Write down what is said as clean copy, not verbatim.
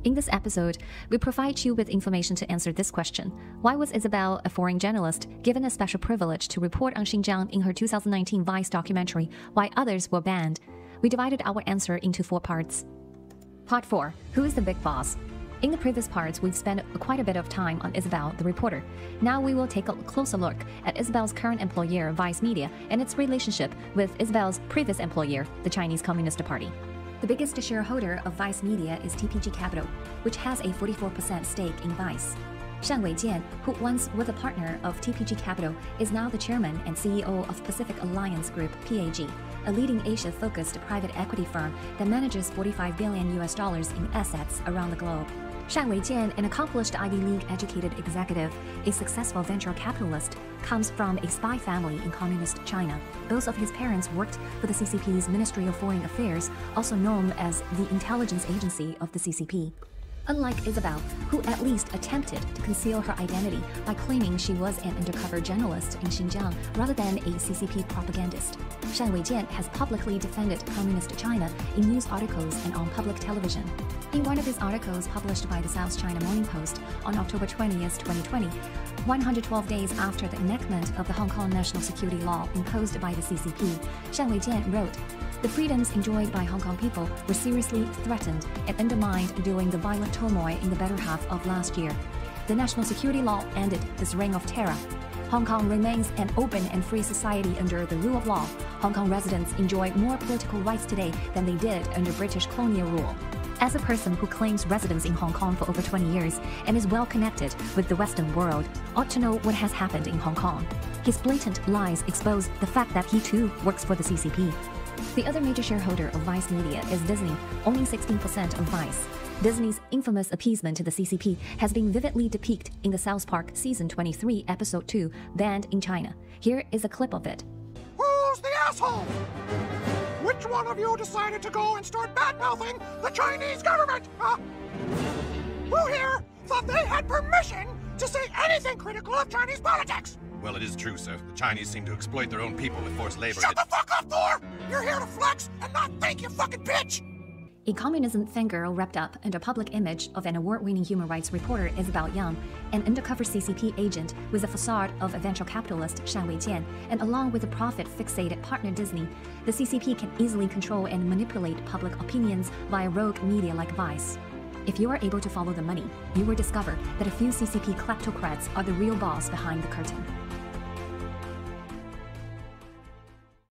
In this episode, we provide you with information to answer this question. Why was Isobel, a foreign journalist, given a special privilege to report on Xinjiang in her 2019 Vice documentary, while others were banned? We divided our answer into 4 parts. Part 4. Who is the big boss? In the previous parts, we've spent quite a bit of time on Isobel, the reporter. Now we will take a closer look at Isobel's current employer, Vice Media, and its relationship with Isobel's previous employer, the Chinese Communist Party. The biggest shareholder of Vice Media is TPG Capital, which has a 44% stake in Vice. Yang Beibei, who once was a partner of TPG Capital, is now the chairman and CEO of Pacific Alliance Group (PAG), a leading Asia-focused private equity firm that manages $45 billion in assets around the globe. Yang Beibei, an accomplished Ivy League-educated executive, a successful venture capitalist, comes from a spy family in communist China. Both of his parents worked for the CCP's Ministry of Foreign Affairs, also known as the intelligence agency of the CCP. Unlike Isobel, who at least attempted to conceal her identity by claiming she was an undercover journalist in Xinjiang rather than a CCP propagandist, Yang Beibei has publicly defended Communist China in news articles and on public television. In one of his articles published by the South China Morning Post on October 20, 2020, 112 days after the enactment of the Hong Kong national security law imposed by the CCP, Yang Beibei wrote, "The freedoms enjoyed by Hong Kong people were seriously threatened and undermined during the violent turmoil in the better half of last year. The national security law ended this reign of terror. Hong Kong remains an open and free society under the rule of law. Hong Kong residents enjoy more political rights today than they did under British colonial rule." As a person who claims residence in Hong Kong for over 20 years and is well connected with the Western world, ought to know what has happened in Hong Kong. His blatant lies expose the fact that he too works for the CCP. The other major shareholder of Vice Media is Disney, owning 16% of Vice. Disney's infamous appeasement to the CCP has been vividly depicted in the South Park Season 23, Episode 2, Banned in China. Here is a clip of it. Who's the asshole? Which one of you decided to go and start bad-mouthing the Chinese government, huh? Who here thought they had permission to say anything critical of Chinese politics? Well, it is true, sir. The Chinese seem to exploit their own people with forced labor. Shut the fuck up, Thor! You're here to flex and not think, you fucking bitch! A communism fangirl wrapped up under public image of an award-winning human rights reporter, Isobel Yeung, an undercover CCP agent with the facade of a venture capitalist, Yang Beibei, and along with a profit-fixated partner Disney, the CCP can easily control and manipulate public opinions via rogue media like Vice. If you are able to follow the money, you will discover that a few CCP kleptocrats are the real boss behind the curtain.